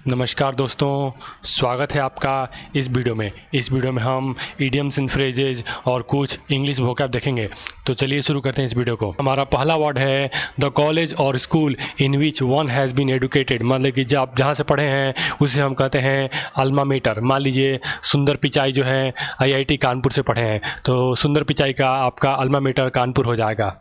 नमस्कार दोस्तों, स्वागत है आपका इस वीडियो में हम इडियम्स एंड फ्रेजेज और कुछ इंग्लिश वोकैब देखेंगे। तो चलिए शुरू करते हैं इस वीडियो को। हमारा पहला वर्ड है द कॉलेज और school in which one has been educated, मतलब कि जब जहाँ से पढ़े हैं उसे हम कहते हैं अल्मा मेटर। मान लीजिए सुंदर पिचाई जो है IIT कानपुर से पढ़े हैं, तो सुंदर पिचाई का आपका अल्मा मेटर कानपुर हो जाएगा।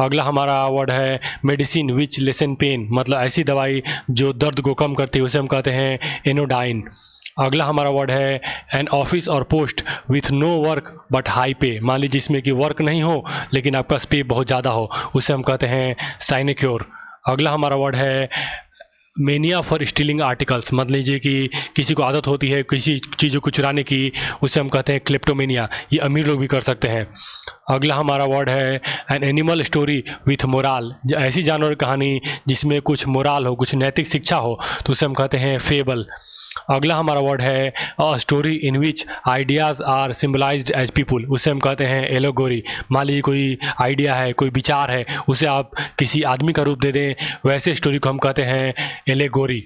अगला हमारा वर्ड है मेडिसिन विच लेसन पेन, मतलब ऐसी दवाई जो दर्द को कम करती है उसे हम कहते हैं एनोडाइन। अगला हमारा वर्ड है एन ऑफिस और post with no work but high pay, मान लीजिए जिसमें कि वर्क नहीं हो लेकिन आपका पे बहुत ज़्यादा हो उसे हम कहते हैं साइनेक्योर। अगला हमारा वर्ड है मेनिया फॉर स्टीलिंग आर्टिकल्स, मतलब लीजिए कि किसी को आदत होती है किसी चीज़ों को चुराने की, उसे हम कहते हैं क्लेप्टोमेनिया। ये अमीर लोग भी कर सकते हैं। अगला हमारा वर्ड है an animal story with morale, ऐसी जानवर कहानी जिसमें कुछ मोराल हो, कुछ नैतिक शिक्षा हो, तो उसे हम कहते हैं फेबल। अगला हमारा वर्ड है a story in which ideas are symbolized as people, उसे हम कहते हैं एलोगोरी। मान लीजिए कोई आइडिया है, कोई विचार है, उसे आप किसी आदमी का रूप दे दें, वैसे स्टोरी को हम कहते हैं एलेगोरी।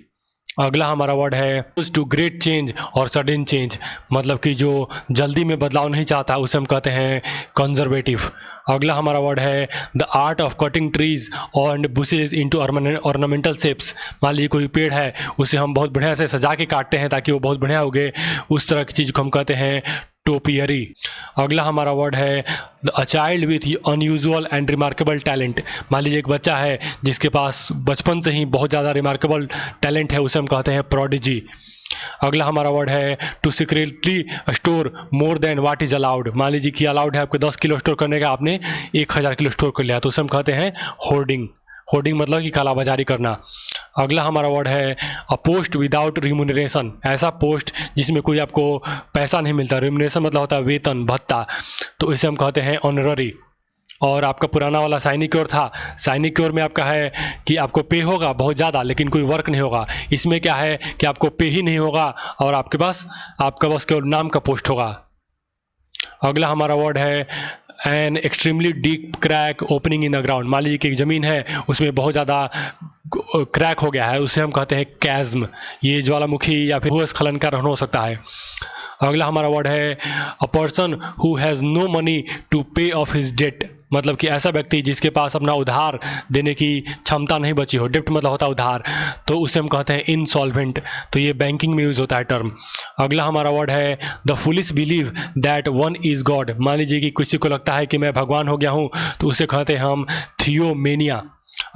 अगला हमारा वर्ड है टू ग्रेट चेंज और सडन चेंज, मतलब कि जो जल्दी में बदलाव नहीं चाहता उसे हम कहते हैं कंजर्वेटिव। अगला हमारा वर्ड है the art of cutting trees and bushes into ornamental shapes, मान लीजिए कोई पेड़ है उसे हम बहुत बढ़िया से सजा के काटते हैं ताकि वो बहुत बढ़िया उगे, उस तरह की चीज़ को हम कहते हैं टोपियरी। अगला हमारा वर्ड है a child with unusual and remarkable talent, मान लीजिए एक बच्चा है जिसके पास बचपन से ही बहुत ज़्यादा रिमार्केबल टैलेंट है, उसे हम कहते हैं प्रोडिजी। अगला हमारा वर्ड है to secretly store more than what is allowed, मान लीजिए कि अलाउड है आपके 10 किलो स्टोर करने का, आपने 1000 किलो स्टोर कर लिया, तो उसे हम कहते हैं होर्डिंग। होर्डिंग मतलब कि कालाबाजारी करना। अगला हमारा वर्ड है अ पोस्ट विदाउट रिम्यूनरेशन, ऐसा पोस्ट जिसमें कोई आपको पैसा नहीं मिलता। रिम्यूनरेशन मतलब होता है वेतन भत्ता, तो इसे हम कहते हैं ऑनररी। और आपका पुराना वाला साइनिक्योर था, साइनिक्योर में आपका है कि आपको पे होगा बहुत ज़्यादा लेकिन कोई वर्क नहीं होगा। इसमें क्या है कि आपको पे ही नहीं होगा और आपका बस केवल नाम का पोस्ट होगा। अगला हमारा वर्ड है an extremely deep crack opening in the ground, मान लीजिए कि एक ज़मीन है उसमें बहुत ज़्यादा क्रैक हो गया है, उसे हम कहते हैं कैज्म। ये ज्वालामुखी या फिर भूस्खलन का कारण हो सकता है। अगला हमारा वर्ड है a person who has no money to pay off his debt, मतलब कि ऐसा व्यक्ति जिसके पास अपना उधार देने की क्षमता नहीं बची हो। डेप्ट मतलब होता है उधार, तो उसे हम कहते हैं इनसॉल्वेंट, तो ये बैंकिंग में यूज़ होता है टर्म। अगला हमारा वर्ड है the foolish believe that one is God, मान लीजिए कि किसी को लगता है कि मैं भगवान हो गया हूँ, तो उसे कहते हैं हम थियोमेनिया।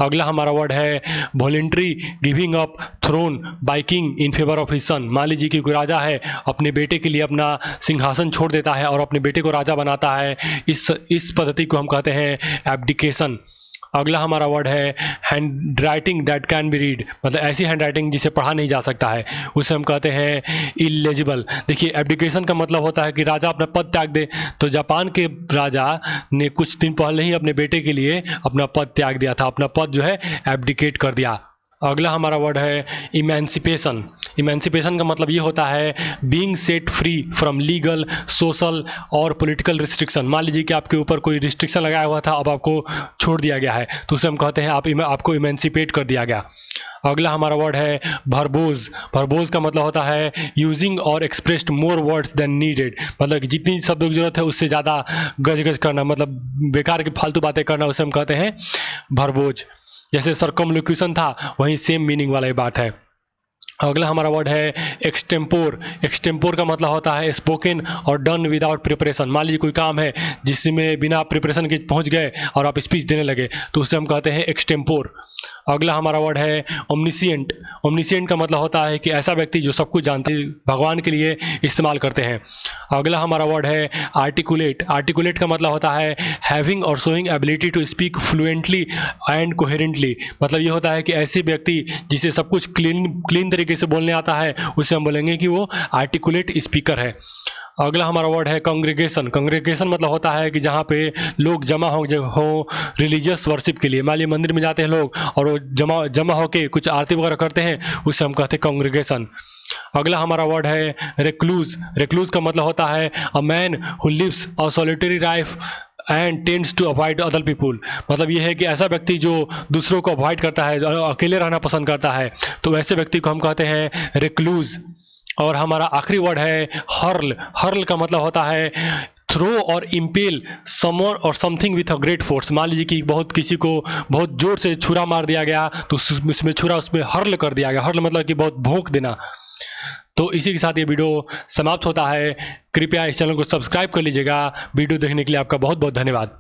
अगला हमारा वर्ड है voluntary giving up throne by king in favour of his son, मान लीजिए कि कोई राजा है अपने बेटे के लिए अपना सिंहासन छोड़ देता है और अपने बेटे को राजा बनाता है, इस पद्धति को हम कहते हैं एब्डिकेशन। अगला हमारा वर्ड है hand writing that can be read, मतलब ऐसी हैंड राइटिंग जिसे पढ़ा नहीं जा सकता है, उसे हम कहते हैं इलेजिबल। देखिए एब्डिकेशन का मतलब होता है कि राजा अपना पद त्याग दे, तो जापान के राजा ने कुछ दिन पहले ही अपने बेटे के लिए अपना पद त्याग दिया था, अपना पद जो है एब्डिकेट कर दिया। अगला हमारा वर्ड है इमेंसिपेशन। इमेंसिपेशन का मतलब ये होता है being set free from legal social और पॉलिटिकल रिस्ट्रिक्शन, मान लीजिए कि आपके ऊपर कोई रिस्ट्रिक्शन लगाया हुआ था, अब आपको छोड़ दिया गया है, तो उसे हम कहते हैं आपको इमेंसिपेट कर दिया गया। अगला हमारा वर्ड है भरबोज। भरबोज का मतलब होता है यूजिंग और expressed more words than needed, मतलब कि जितनी शब्दों की जरूरत है उससे ज़्यादा गज करना, मतलब बेकार की फालतू बातें करना, उसे हम कहते हैं भरबोज। जैसे सर्कमलोक्यूशन था वहीं सेम मीनिंग वाला ही बात है। अगला हमारा वर्ड है एक्सटेम्पोर। एक्सटेम्पोर का मतलब होता है स्पोकन और डन विदाउट प्रिपरेशन, मान लीजिए कोई काम है जिसमें बिना प्रिपरेशन के पहुंच गए और आप स्पीच देने लगे, तो उसे हम कहते हैं एक्सटेम्पोर। अगला हमारा वर्ड है ओमनिसिएंट। ओमनिसिएंट का मतलब होता है कि ऐसा व्यक्ति जो सब कुछ जानते हैं, भगवान के लिए इस्तेमाल करते हैं। अगला हमारा वर्ड है आर्टिकुलेट। आर्टिकुलेट का मतलब होता है हैविंग और showing ability to speak fluently and coherently, मतलब ये होता है कि ऐसे व्यक्ति जिसे सब कुछ क्लीन तरीके से बोलने आता है उसे हम बोलेंगे कि वो आर्टिकुलेट स्पीकर है। अगला हमारा वर्ड है कांग्रेगेशन। कांग्रेगेशन मतलब होता है कि जहाँ पे लोग जमा हो रिलीजियस वर्शिप के लिए, मान लीजिए मंदिर में जाते हैं लोग और वो जमा होके कुछ आरती वगैरह करते हैं, उसे हम कहते हैं कांग्रेगेशन। अगला हमारा वर्ड है रेक्लूज। रेक्लूज का मतलब होता है a man who lives a solitary life and tends to avoid other people, मतलब ये है कि ऐसा व्यक्ति जो दूसरों को अवॉइड करता है, अकेले रहना पसंद करता है, तो वैसे व्यक्ति को हम कहते हैं रिक्लूज। और हमारा आखिरी वर्ड है हर्ल। हर्ल का मतलब होता है थ्रो और इम्पेल समवन और something with a great force. मान लीजिए कि किसी को बहुत जोर से छुरा मार दिया गया, तो उसमें छुरा उसमें हर्ल कर दिया गया। हर्ल मतलब कि बहुत भोंक देना। तो इसी के साथ ये वीडियो समाप्त होता है। कृपया इस चैनल को सब्सक्राइब कर लीजिएगा। वीडियो देखने के लिए आपका बहुत बहुत धन्यवाद।